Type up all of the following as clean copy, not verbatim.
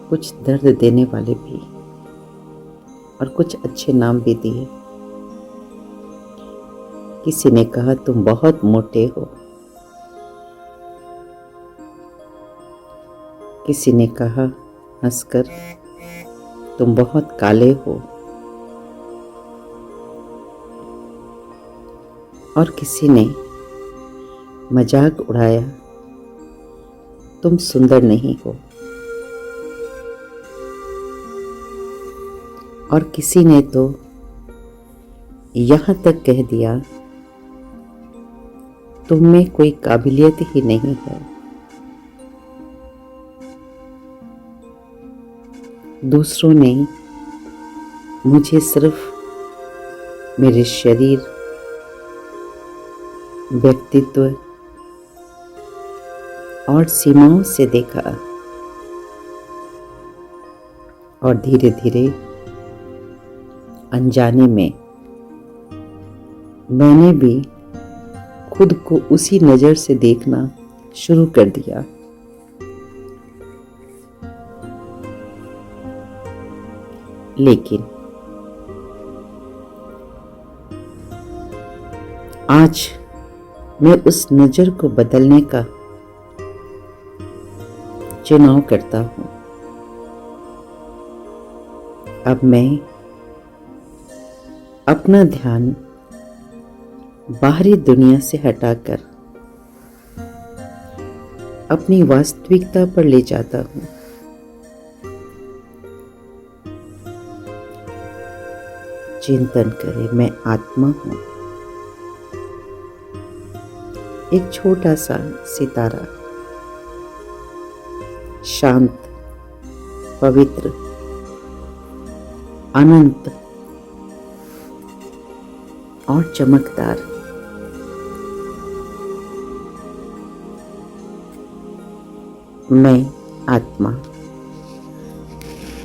कुछ दर्द देने वाले भी और कुछ अच्छे नाम भी दिए। किसी ने कहा तुम बहुत मोटे हो, किसी ने कहा हंसकर तुम बहुत काले हो, और किसी ने मजाक उड़ाया तुम सुंदर नहीं हो, और किसी ने तो यहाँ तक कह दिया तुम में कोई काबिलियत ही नहीं है। दूसरों ने मुझे सिर्फ मेरे शरीर, व्यक्तित्व और सीमाओं से देखा, और धीरे धीरे अनजाने में मैंने भी खुद को उसी नजर से देखना शुरू कर दिया। लेकिन आज मैं उस नजर को बदलने का चुनाव करता हूं। अब मैं अपना ध्यान बाहरी दुनिया से हटाकर अपनी वास्तविकता पर ले जाता हूं। चिंतन करें, मैं आत्मा हूं, एक छोटा सा सितारा, शांत, पवित्र, अनंत और चमकदार। मैं आत्मा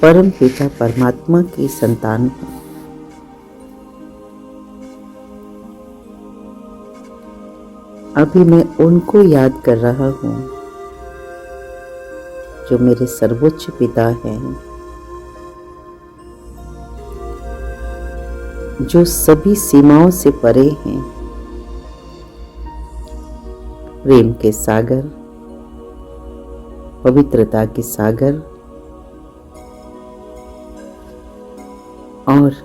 परम पिता परमात्मा की संतान हूं। अभी मैं उनको याद कर रहा हूं जो मेरे सर्वोच्च पिता हैं, जो सभी सीमाओं से परे हैं, प्रेम के सागर, पवित्रता के सागर, और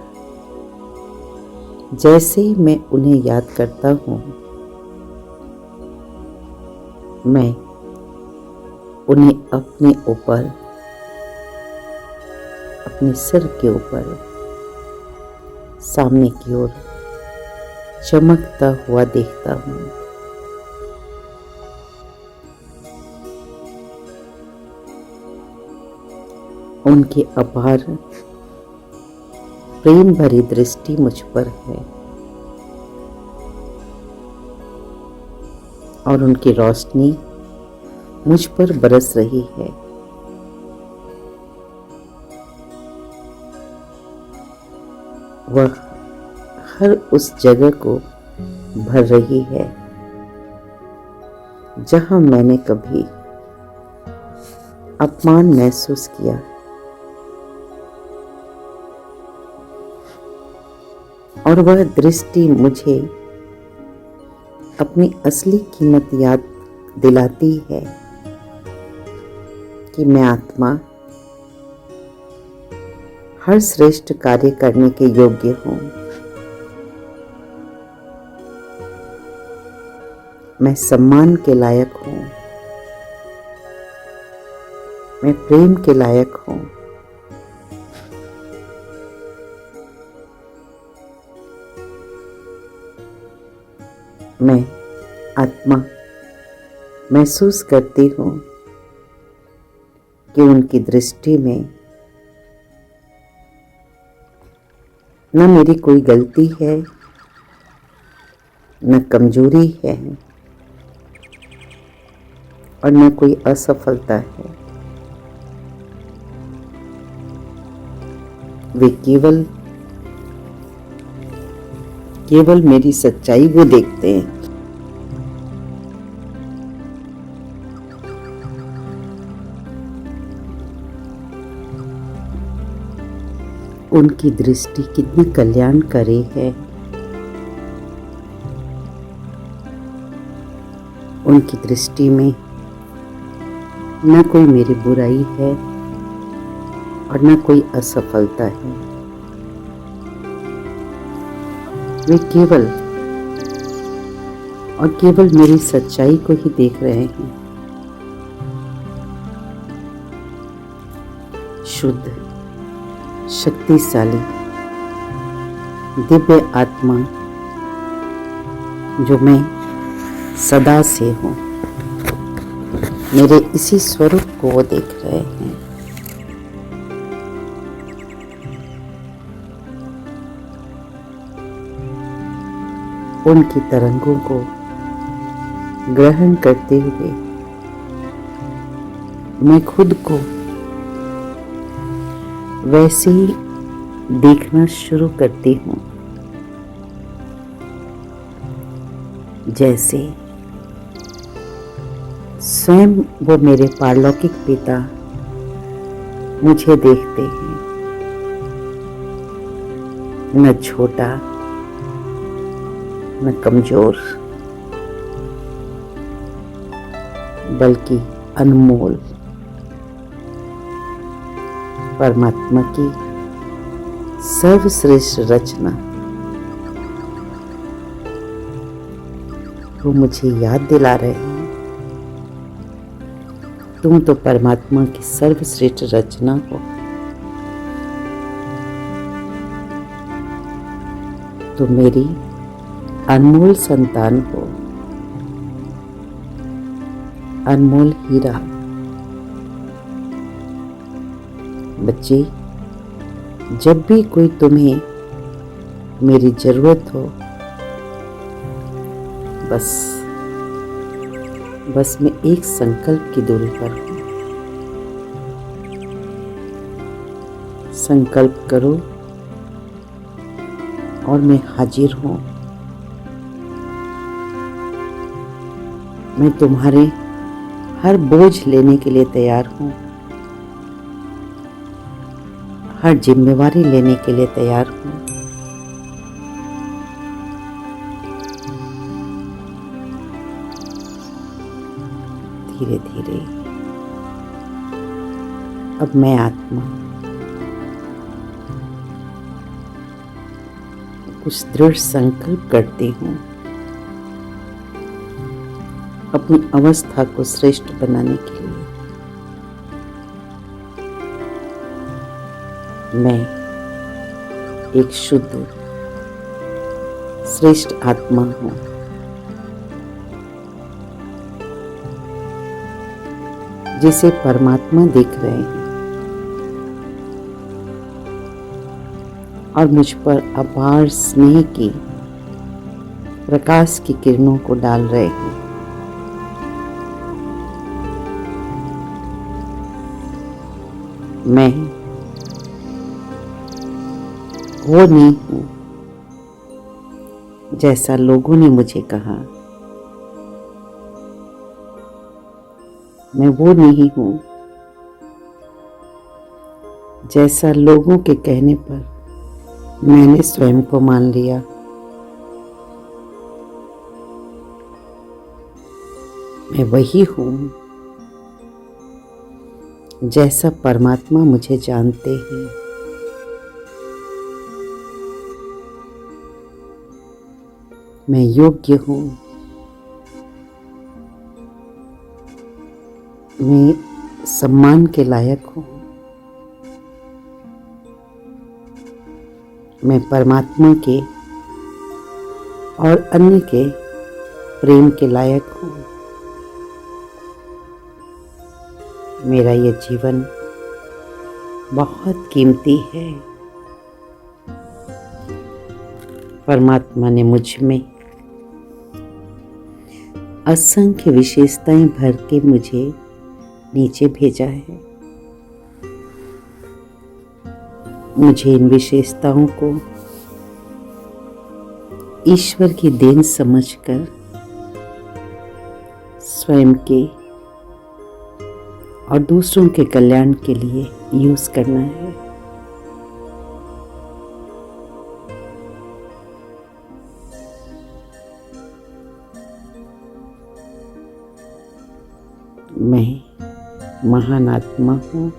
जैसे ही मैं उन्हें याद करता हूं, मैं उन्हें अपने ऊपर, अपने सिर के ऊपर, सामने की ओर चमकता हुआ देखता हूं। उनकी अपार प्रेम भरी दृष्टि मुझ पर है, और उनकी रोशनी मुझ पर बरस रही है। वह हर उस जगह को भर रही है जहां मैंने कभी अपमान महसूस किया। और वह दृष्टि मुझे अपनी असली कीमत याद दिलाती है कि मैं आत्मा हर श्रेष्ठ कार्य करने के योग्य हूं। मैं सम्मान के लायक हूं, मैं प्रेम के लायक हूं। मैं आत्मा महसूस करती हूँ कि उनकी दृष्टि में न मेरी कोई गलती है, न कमजोरी है, और न कोई असफलता है। वे केवल मेरी सच्चाई को देखते हैं। उनकी दृष्टि कितनी कल्याणकारी है। उनकी दृष्टि में न कोई मेरी बुराई है और न कोई असफलता है। वे केवल और केवल मेरी सच्चाई को ही देख रहे हैं। शुद्ध, शक्तिशाली, दिव्य आत्मा जो मैं सदा से हूँ, मेरे इसी स्वरूप को वो देख रहे हैं। उनकी तरंगों को ग्रहण करते हुए मैं खुद को वैसे ही देखना शुरू करती हूँ जैसे स्वयं वो मेरे पारलौकिक पिता मुझे देखते हैं। न छोटा न कमजोर, बल्कि अनमोल परमात्मा की सर्वश्रेष्ठ रचना। वो मुझे याद दिला रहे हैं, तुम तो परमात्मा की सर्वश्रेष्ठ रचना हो। तुम मेरी अनमोल संतान हो, अनमोल हीरा। बच्चे, जब भी कोई तुम्हें मेरी जरूरत हो, बस मैं एक संकल्प की दूरी पर हूँ। संकल्प करो और मैं हाजिर हूँ। मैं तुम्हारे हर बोझ लेने के लिए तैयार हूँ, हर जिम्मेवारी लेने के लिए तैयार हूँ। धीरे धीरे अब मैं आत्मा कुछ दृढ़ संकल्प करती हूँ अपनी अवस्था को श्रेष्ठ बनाने के लिए। मैं एक शुद्ध श्रेष्ठ आत्मा हूँ, जिसे परमात्मा देख रहे हैं और मुझ पर अपार स्नेह की प्रकाश की किरणों को डाल रहे हैं। मैं वो नहीं हूँ जैसा लोगों ने मुझे कहा। मैं वो नहीं हूँ जैसा लोगों के कहने पर मैंने स्वयं को मान लिया। मैं वही हूँ जैसा परमात्मा मुझे जानते हैं। मैं योग्य हूँ। मैं सम्मान के लायक हूँ। मैं परमात्मा के और अन्य के प्रेम के लायक हूँ। मेरा ये जीवन बहुत कीमती है। परमात्मा ने मुझ में असंख्य विशेषताएं भर के मुझे नीचे भेजा है। मुझे इन विशेषताओं को ईश्वर की देन समझकर स्वयं के और दूसरों के कल्याण के लिए यूज करना है। मैं महान आत्मा हूँ